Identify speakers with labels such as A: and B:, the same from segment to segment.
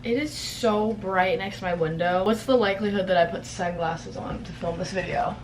A: It is so bright next to my window. What's the likelihood that I put sunglasses on to film this video?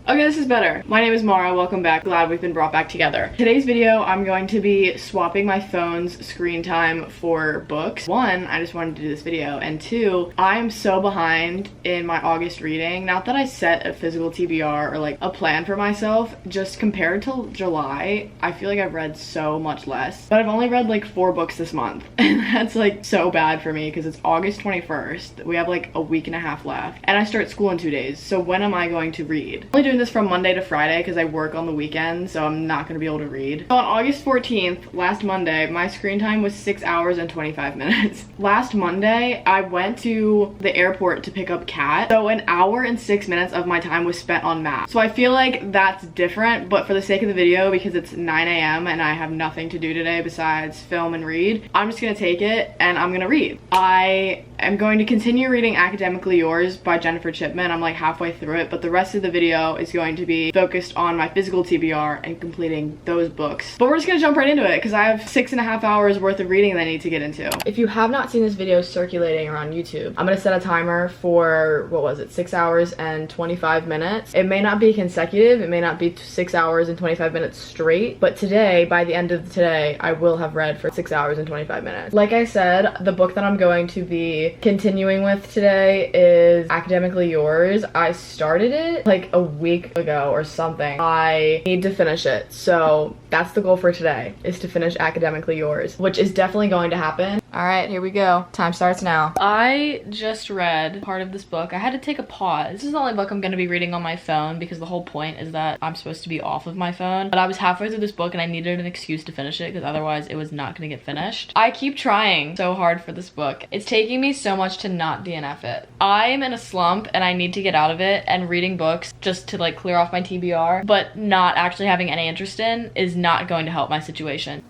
A: Okay, this is better. My name is Mara, welcome back. Glad we've been brought back together. Today's video, I'm going to be swapping my phone's screen time for books. One, I just wanted to do this video, and two, I'm so behind in my August reading. Not that I set a physical TBR or like a plan for myself, just compared to July, I feel like I've read so much less. But I've only read like 4 books this month, and that's like so bad for me because it's August 21st. We have like a week and a half left, and I start school in 2 days, so when am I going to read? I'm only doing this from Monday to Friday because I work on the weekends, so I'm not going to be able to read. So on August 14th, last Monday, my screen time was 6 hours and 25 minutes. Last Monday, I went to the airport to pick up Kat, so an hour and 6 minutes of my time was spent on math. So I feel like that's different, but for the sake of the video, because it's 9 a.m. and I have nothing to do today besides film and read, I'm just gonna take it and I'm gonna read. I am going to continue reading Academically Yours by Jennifer Chipman. I'm like halfway through it, but the rest of the video is going to be focused on my physical TBR and completing those books. But we're just gonna jump right into it because I have 6.5 hours worth of reading that I need to get into. If you have not seen this video circulating around YouTube, I'm gonna set a timer for, what was it, 6 hours and 25 minutes. It may not be consecutive, it may not be 6 hours and 25 minutes straight, but today, by the end of today, I will have read for 6 hours and 25 minutes. Like I said, the book that I'm going to be continuing with today is Academically Yours. I started it like a week ago or something. I need to finish it, so that's the goal for today, is to finish Academically Yours, which is definitely going to happen. All right, here we go. Time starts now. I just read part of this book. I had to take a pause. This is the only book I'm gonna be reading on my phone because the whole point is that I'm supposed to be off of my phone. But I was halfway through this book and I needed an excuse to finish it because otherwise it was not gonna get finished. I keep trying so hard for this book. It's taking me so much to not DNF it. I'm in a slump and I need to get out of it, and reading books just to like clear off my TBR, but not actually having any interest in, is not going to help my situation.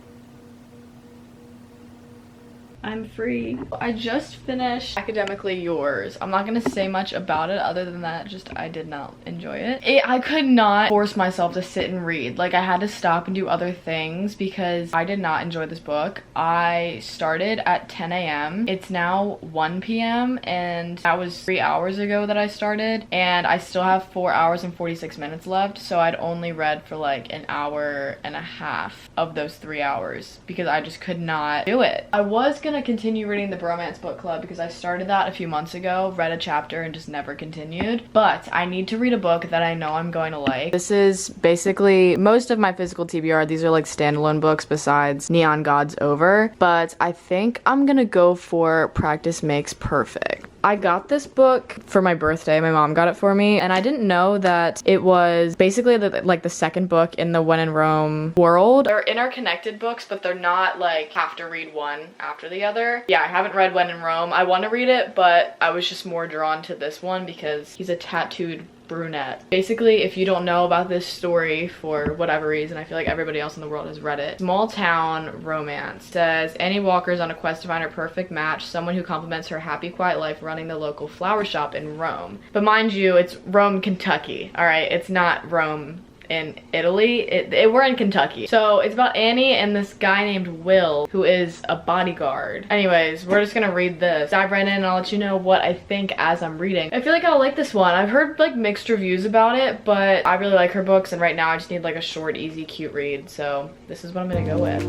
A: I'm free. I just finished Academically Yours. I'm not gonna say much about it other than that just I did not enjoy it. I could not force myself to sit and read. Like, I had to stop and do other things because I did not enjoy this book. I started at 10 a.m. It's now 1 p.m. and that was 3 hours ago that I started, and I still have 4 hours and 46 minutes left, so I'd only read for like an hour and a half of those 3 hours because I just could not do it. I was gonna continue reading the Bromance book club because I started that a few months ago, read a chapter and just never continued, but I need to read a book that I know I'm going to like. This is basically most of my physical TBR. These are like standalone books besides Neon God's Over, but I think I'm gonna go for Practice Makes Perfect. I got this book for my birthday. My mom got it for me, and I didn't know that it was basically the second book in the When in Rome world. They're interconnected books, but they're not like have to read one after the other. Yeah, I haven't read When in Rome. I want to read it, but I was just more drawn to this one because he's a tattooed brunette. Basically, if you don't know about this story for whatever reason, I feel like everybody else in the world has read it. Small town romance. Says Annie Walker is on a quest to find her perfect match, someone who complements her happy, quiet life running the local flower shop in Rome. But mind you, it's Rome, Kentucky. All right, it's not Rome in Italy. We're in Kentucky. So it's about Annie and this guy named Will who is a bodyguard. Anyways, we're just gonna read this. Dive right in and I'll let you know what I think as I'm reading. I feel like I'll like this one. I've heard like mixed reviews about it, but I really like her books, and right now I just need like a short, easy, cute read. So this is what I'm gonna go with.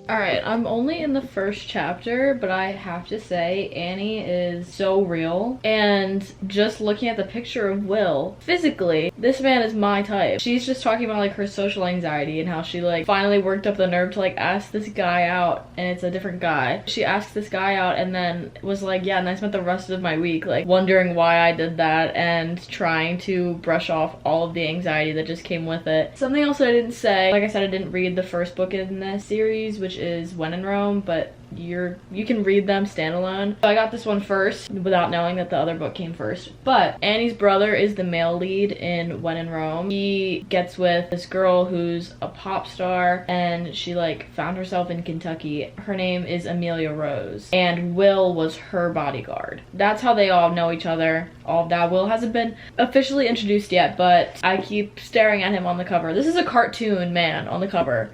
A: Alright, I'm only in the first chapter, but I have to say Annie is so real, and just looking at the picture of Will, physically, this man is my type. She's just talking about like her social anxiety and how she like finally worked up the nerve to like ask this guy out, and it's a different guy. She asked this guy out and then was like, yeah, and I spent the rest of my week like wondering why I did that and trying to brush off all of the anxiety that just came with it. Something else that I didn't say, like I said, I didn't read the first book in this series, which is When in Rome, but you can read them standalone. So I got this one first without knowing that the other book came first. But Annie's brother is the male lead in When in Rome. He gets with this girl who's a pop star, and she like found herself in Kentucky. Her name is Amelia Rose, and Will was her bodyguard. That's how they all know each other. All of that. Will hasn't been officially introduced yet, but I keep staring at him on the cover. This is a cartoon man on the cover.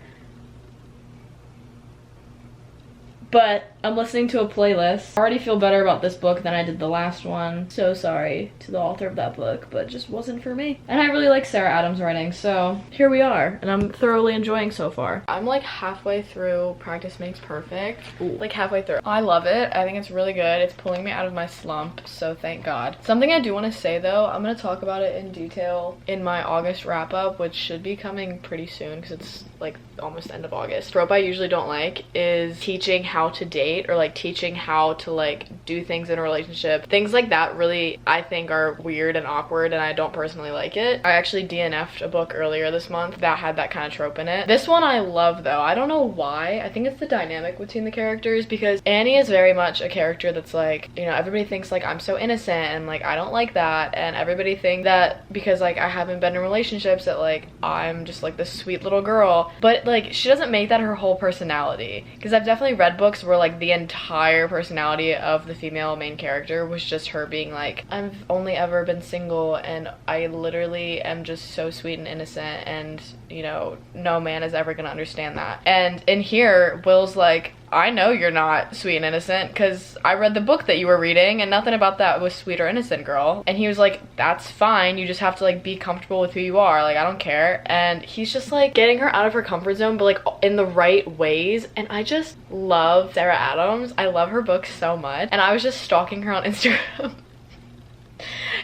A: But I'm listening to a playlist. I already feel better about this book than I did the last one. So sorry to the author of that book, but it just wasn't for me. And I really like Sarah Adams' writing, so here we are. And I'm thoroughly enjoying so far. I'm like halfway through Practice Makes Perfect. Ooh. Like halfway through. I love it. I think it's really good. It's pulling me out of my slump, so thank God. Something I do want to say though, I'm going to talk about it in detail in my August wrap up, which should be coming pretty soon because it's like almost the end of August. Trope I usually don't like is teaching how to date, or like teaching how to like do things in a relationship. Things like that really I think are weird and awkward, and I don't personally like it. I actually DNF'd a book earlier this month that had that kind of trope in it. This one I love though. I don't know why. I think it's the dynamic between the characters, because Annie is very much a character that's like, you know, everybody thinks like I'm so innocent and like I don't like that, and everybody think that because like I haven't been in relationships that like I'm just like this sweet little girl. But like she doesn't make that her whole personality, because I've definitely read books where like the entire personality of the female main character was just her being like, I've only ever been single and I literally am just so sweet and innocent, and you know, no man is ever gonna understand that. And in here, Will's like, I know you're not sweet and innocent because I read the book that you were reading and nothing about that was sweet or innocent, girl. And he was like, that's fine, you just have to like be comfortable with who you are, like I don't care. And he's just like getting her out of her comfort zone, but like in the right ways. And I just love Sarah Adams. I love her books so much, and I was just stalking her on Instagram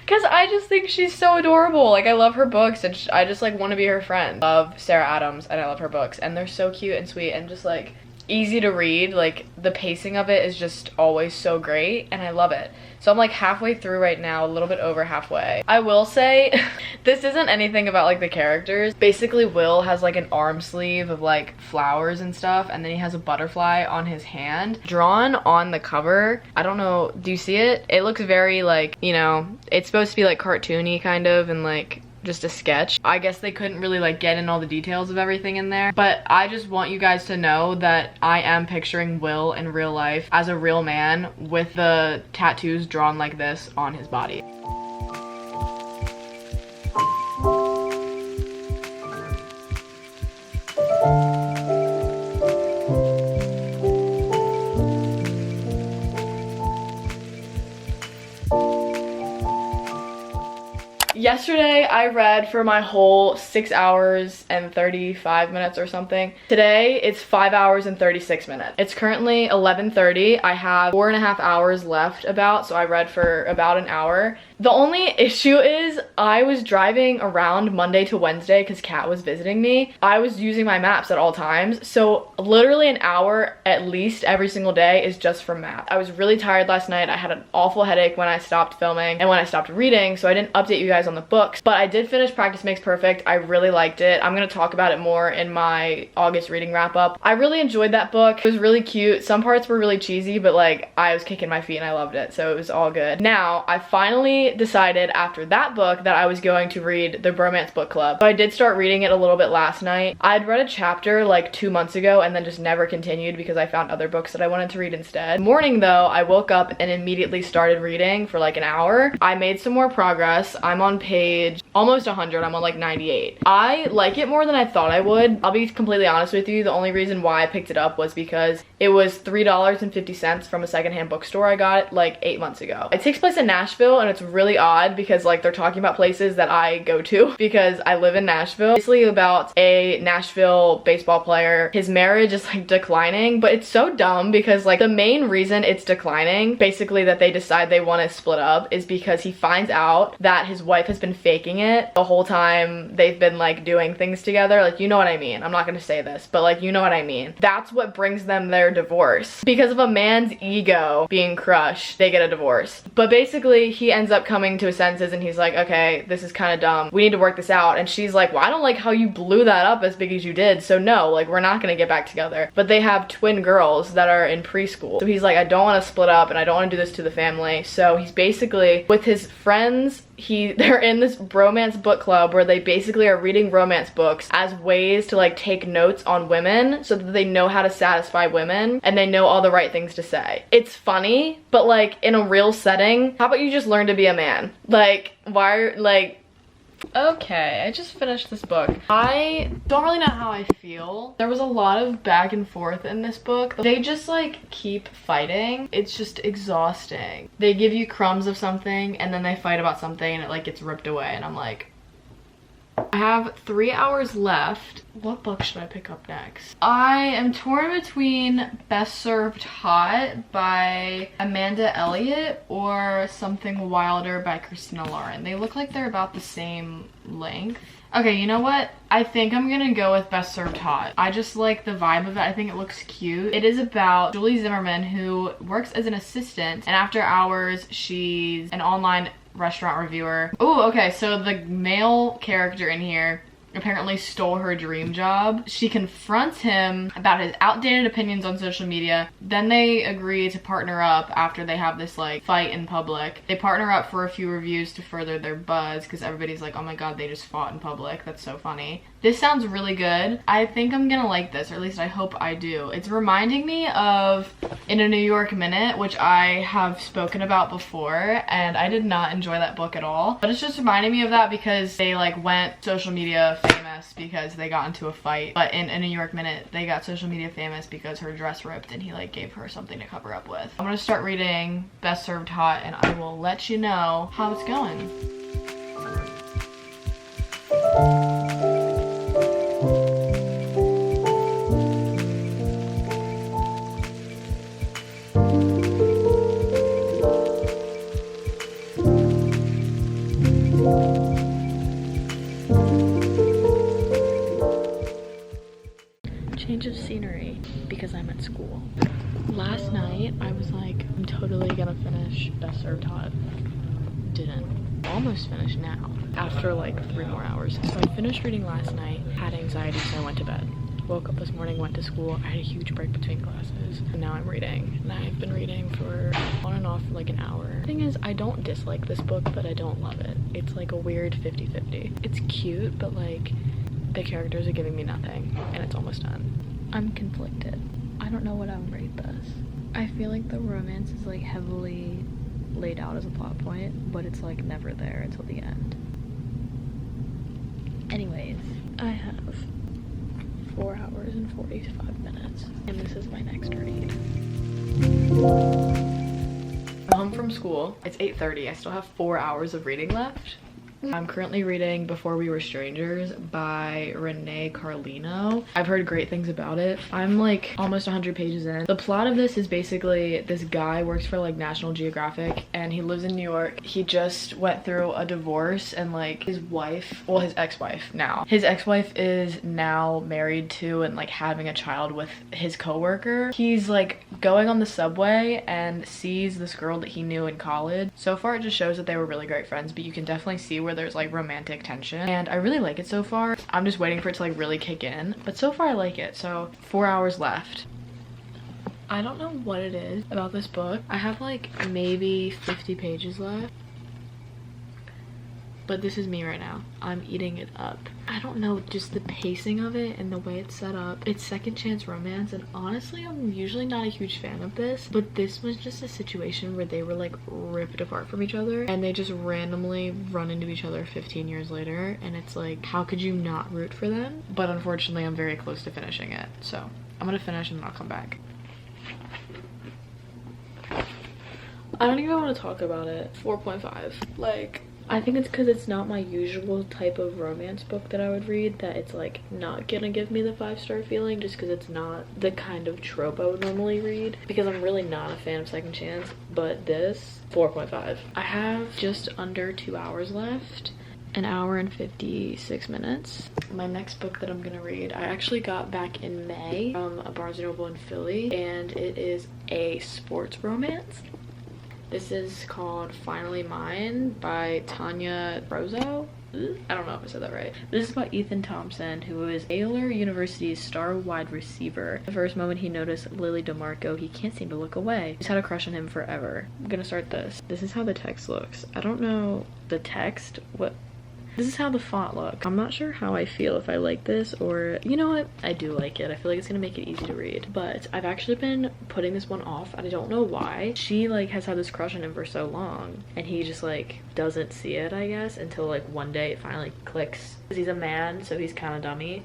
A: because I just think she's so adorable. Like I love her books, and I just like want to be her friend. Love Sarah Adams, and I love her books, and they're so cute and sweet and just like easy to read. Like the pacing of it is just always so great, and I love it. So I'm like halfway through right now, a little bit over halfway. I will say this isn't anything about like the characters. Basically Will has like an arm sleeve of like flowers and stuff, and then he has a butterfly on his hand drawn on the cover. I don't know, do you see it? It looks very like, you know, it's supposed to be like cartoony kind of, and like just a sketch. I guess they couldn't really like get in all the details of everything in there, but I just want you guys to know that I am picturing Will in real life as a real man with the tattoos drawn like this on his body. Yesterday I read for my whole 6 hours and 35 minutes or something. Today it's 5 hours and 36 minutes. It's currently 11:30. I have 4.5 hours left about, so I read for about an hour. The only issue is I was driving around Monday to Wednesday because Kat was visiting me. I was using my maps at all times, so literally an hour at least every single day is just for maps. I was really tired last night. I had an awful headache when I stopped filming and when I stopped reading, so I didn't update you guys on the books, but I did finish Practice Makes Perfect. I really liked it. I'm gonna talk about it more in my August reading wrap up. I really enjoyed that book. It was really cute. Some parts were really cheesy, but like I was kicking my feet and I loved it, so it was all good. Now I finally decided after that book that I was going to read the Bromance book club. So I did start reading it a little bit last night. I'd read a chapter like 2 months ago and then just never continued because I found other books that I wanted to read instead. Morning though, I woke up and immediately started reading for like an hour. I made some more progress. I'm on page almost 100. I'm on like 98. I like it more than I thought I would. I'll be completely honest with you. The only reason why I picked it up was because it was $3.50 from a secondhand bookstore I got like 8 months ago. It takes place in Nashville, and it's really odd because like they're talking about places that I go to because I live in Nashville. Basically about a Nashville baseball player. His marriage is like declining, but it's so dumb because like the main reason it's declining, basically that they decide they want to split up, is because he finds out that his wife has been faking it the whole time they've been like doing things together. Like, you know what I mean. I'm not gonna say this, but like, you know what I mean. That's what brings them their divorce. Because of a man's ego being crushed, they get a divorce. But basically he ends up of coming to his senses and he's like, okay, this is kind of dumb. We need to work this out. And she's like, well, I don't like how you blew that up as big as you did. So no, like, we're not gonna get back together. But they have twin girls that are in preschool. So he's like, I don't want to split up and I don't want to do this to the family. So he's basically with his friends, they're in this bromance book club where they basically are reading romance books as ways to like take notes on women so that they know how to satisfy women and they know all the right things to say. It's funny, but like in a real setting, how about you just learn to be a man? Like, why, like, okay, I just finished this book. I don't really know how I feel. There was a lot of back and forth in this book. They just like keep fighting. It's just exhausting. They give you crumbs of something and then they fight about something and it like gets ripped away and I'm like, I have 3 hours left. What book should I pick up next? I am torn between Best Served Hot by Amanda Elliott or Something Wilder by Christina Lauren. They look like they're about the same length. Okay, you know what? I think I'm gonna go with Best Served Hot. I just like the vibe of it. I think it looks cute. It is about Julie Zimmerman, who works as an assistant, and after hours, she's an online restaurant reviewer. Oh, okay, so the male character in here apparently stole her dream job. She confronts him about his outdated opinions on social media. Then they agree to partner up after they have this like fight in public. They partner up for a few reviews to further their buzz because everybody's like, oh my god, they just fought in public. That's so funny. This sounds really good. I think I'm gonna like this, or at least I hope I do. It's reminding me of In a New York Minute, which I have spoken about before, and I did not enjoy that book at all. But it's just reminding me of that because they like went social media famous because they got into a fight. But in A New York Minute, they got social media famous because her dress ripped and he like gave her something to cover up with. I'm gonna start reading Best Served Hot and I will let you know how it's going. Change of scenery because I'm at school. Last night I was like, I'm totally gonna finish Best Served Hot. Didn't. Almost finished now after like 3 more hours. So I finished reading last night, had anxiety, so I went to bed. Woke up this morning, went to school. I had a huge break between classes and now I'm reading. And I've been reading for on and off for like an hour. The thing is, I don't dislike this book, but I don't love it. It's like a weird 50-50. It's cute, but like the characters are giving me nothing and it's almost done. I'm conflicted. I don't know what I would rate this. I feel like the romance is like heavily laid out as a plot point, but it's like never there until the end. Anyways, I have 4 hours and 45 minutes and this is my next read. I'm home from school. It's 8:30. I still have 4 hours of reading left. I'm currently reading Before We Were Strangers by Renee Carlino. I've heard great things about it. I'm like almost 100 pages in. The plot of this is basically this guy works for like National Geographic and he lives in New York. He just went through a divorce and like his wife, well his ex-wife now. His ex-wife is now married to and like having a child with his coworker. He's like going on the subway and sees this girl that he knew in college. So far it just shows that they were really great friends, but you can definitely see where there's like romantic tension and I really like it so far. I'm just waiting for it to like really kick in, but so far I like it. So 4 hours left. I don't know what it is about this book. I have like maybe 50 pages left, but this is me right now. I'm eating it up. I don't know, just the pacing of it and the way it's set up. It's second chance romance and honestly I'm usually not a huge fan of this, but this was just a situation where they were like ripped apart from each other and they just randomly run into each other 15 years later and it's like, how could you not root for them? But unfortunately I'm very close to finishing it, so I'm gonna finish and then I'll come back. I don't even want to talk about it. 4.5. Like, I think it's because it's not my usual type of romance book that I would read, that it's like not gonna give me the 5-star feeling just because it's not the kind of trope I would normally read, because I'm really not a fan of second chance. But this, 4.5. I have just under 2 hours left, an hour and 56 minutes. My next book that I'm gonna read, I actually got back in May from a Barnes & Noble in Philly, and it is a sports romance. This is called Finally Mine by Tanya Brozo. I don't know if I said that right. This is about Ethan Thompson, who is Baylor University's star wide receiver. The first moment he noticed Lily DeMarco, he can't seem to look away. He's had a crush on him forever. I'm gonna start this. This is how the text looks. I don't know the text. This is how the font looks. I'm not sure how I feel, if I like this or, you know what? I do like it. I feel like it's gonna make it easy to read. But I've actually been putting this one off. I don't know why. She like has had this crush on him for so long and he just like doesn't see it, I guess, until like one day it finally clicks. Because he's a man, so he's kind of dummy.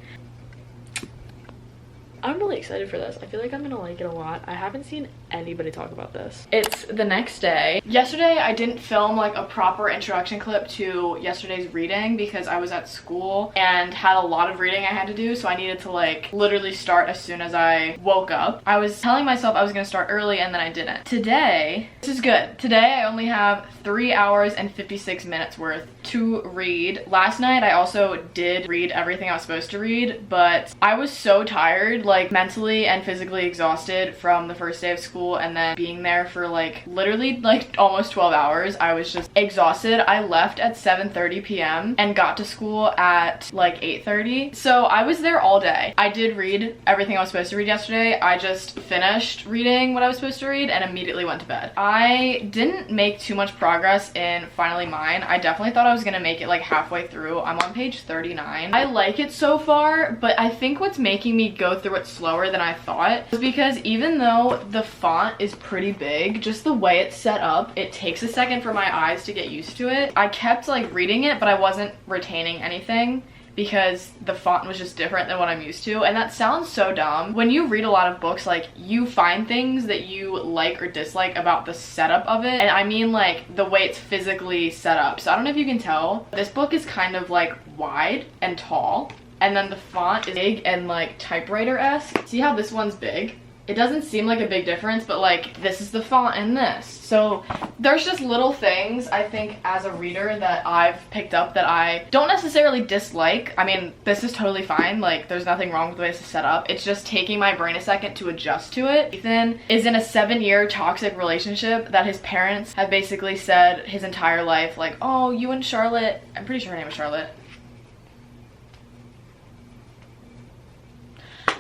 A: I'm really excited for this. I feel like I'm gonna like it a lot. I haven't seen anybody talk about this. It's the next day. Yesterday I didn't film like a proper introduction clip to yesterday's reading because I was at school and had a lot of reading I had to do, so I needed to like literally start as soon as I woke up. I was telling myself I was gonna start early and then I didn't. Today, this is good. Today I only have 3 hours and 56 minutes worth to read. Last night I also did read everything I was supposed to read, but I was so tired, like mentally and physically exhausted from the first day of school and then being there for like literally like almost 12 hours. I was just exhausted. I left at 7:30 p.m. and got to school at like 8:30. So I was there all day. I did read everything I was supposed to read yesterday. I just finished reading what I was supposed to read and immediately went to bed. I didn't make too much progress in Finally Mine. I definitely thought I was gonna make it like halfway through. I'm on page 39. I like it so far, but I think what's making me go through it slower than I thought is because even though the font is pretty big, just the way it's set up, it takes a second for my eyes to get used to it. I kept like reading it, but I wasn't retaining anything because the font was just different than what I'm used to. And that sounds so dumb. When you read a lot of books, like you find things that you like or dislike about the setup of it. And I mean like the way it's physically set up. So I don't know if you can tell, this book is kind of like wide and tall. And then the font is big and like typewriter-esque. See how this one's big? It doesn't seem like a big difference, but like this is the font in this. So there's just little things I think as a reader that I've picked up that I don't necessarily dislike. I mean, this is totally fine. Like there's nothing wrong with the way this is set up. It's just taking my brain a second to adjust to it. Ethan is in a 7-year toxic relationship that his parents have basically said his entire life, like, oh, you and Charlotte, I'm pretty sure her name is Charlotte.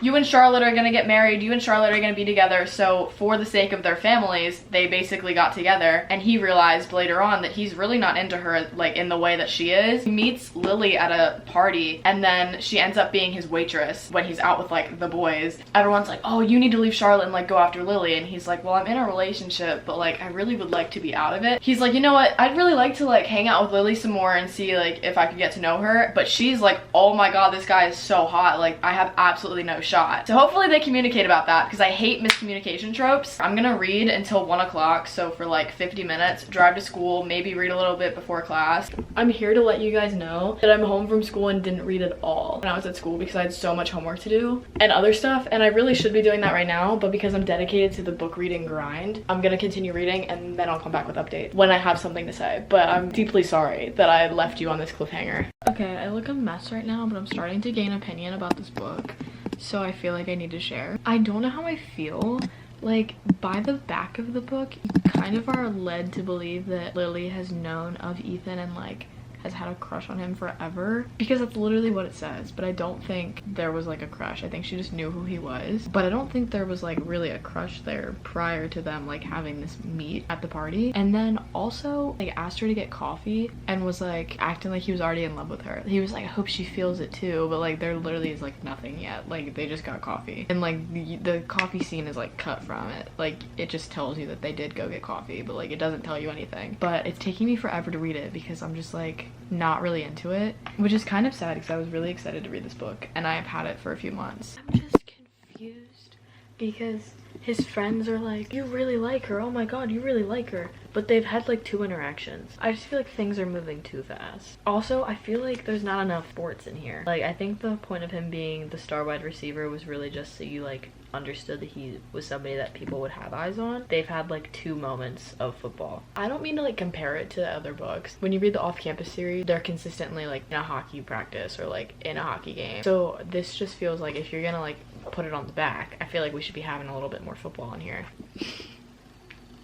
A: You and Charlotte are gonna get married, you and Charlotte are gonna be together, so for the sake of their families, they basically got together, and he realized later on that he's really not into her like in the way that she is. He meets Lily at a party, and then she ends up being his waitress when he's out with like the boys. Everyone's like, oh, you need to leave Charlotte and like go after Lily, and he's like, well, I'm in a relationship, but like I really would like to be out of it. He's like, you know what, I'd really like to like hang out with Lily some more and see like if I could get to know her, but she's like, oh my god, this guy is so hot, like I have absolutely no shot. So hopefully they communicate about that because I hate miscommunication tropes. I'm gonna read until 1 o'clock, so for like 50 minutes, drive to school, maybe read a little bit before class. I'm here to let you guys know that I'm home from school and didn't read at all when I was at school because I had so much homework to do and other stuff, and I really should be doing that right now, but because I'm dedicated to the book reading grind, I'm gonna continue reading and then I'll come back with updates when I have something to say. But I'm deeply sorry that I left you on this cliffhanger. Okay, I look a mess right now, but I'm starting to gain opinion about this book, so I feel like I need to share. I don't know how I feel. Like, by the back of the book, you kind of are led to believe that Lily has known of Ethan and like has had a crush on him forever, because that's literally what it says. But I don't think there was like a crush. I think she just knew who he was, but I don't think there was like really a crush there prior to them like having this meet at the party. And then also like asked her to get coffee and was like acting like he was already in love with her. He was like, I hope she feels it too, but like there literally is like nothing yet. Like they just got coffee, and like the coffee scene is like cut from it. Like it just tells you that they did go get coffee, but like it doesn't tell you anything. But it's taking me forever to read it because I'm just like not really into it, which is kind of sad because I was really excited to read this book and I've had it for a few months. I'm just confused because his friends are like, you really like her, oh my god, you really like her, but they've had like 2 interactions. I just feel like things are moving too fast. Also, I feel like there's not enough sports in here. Like I think the point of him being the star wide receiver was really just so you like understood that he was somebody that people would have eyes on. They've had like 2 moments of football. I don't mean to like compare it to other books. When you read the off-campus series, they're consistently like in a hockey practice or like in a hockey game. So this just feels like if you're gonna like put it on the back, I feel like we should be having a little bit more football in here.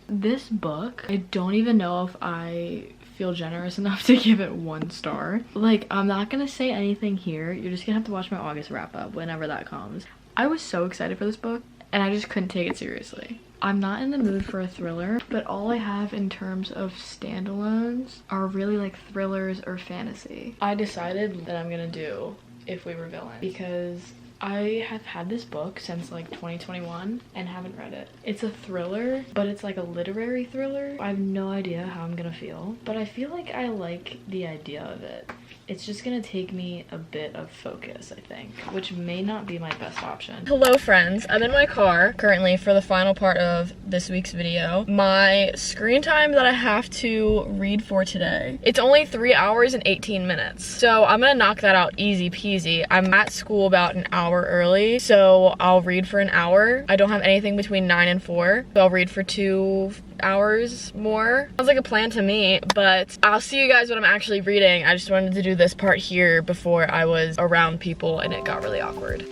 A: This book, I don't even know if I feel generous enough to give it 1 star. Like, I'm not gonna say anything here. You're just gonna have to watch my August wrap up whenever that comes. I was so excited for this book and I just couldn't take it seriously. I'm not in the mood for a thriller, but all I have in terms of standalones are really like thrillers or fantasy. I decided that I'm gonna do If We Were Villains because I have had this book since like 2021 and haven't read it. It's a thriller, but it's like a literary thriller. I have no idea how I'm gonna feel, but I feel like I like the idea of it. It's just gonna take me a bit of focus, I think, which may not be my best option. Hello friends, I'm in my car currently for the final part of this week's video. My screen time that I have to read for today, it's only 3 hours and 18 minutes. So I'm gonna knock that out easy peasy. I'm at school about an hour early, so I'll read for an hour. I don't have anything between 9 and 4, so I'll read for 2 hours more. Sounds like a plan to me, but I'll see you guys when I'm actually reading. I just wanted to do this part here before I was around people and it got really awkward.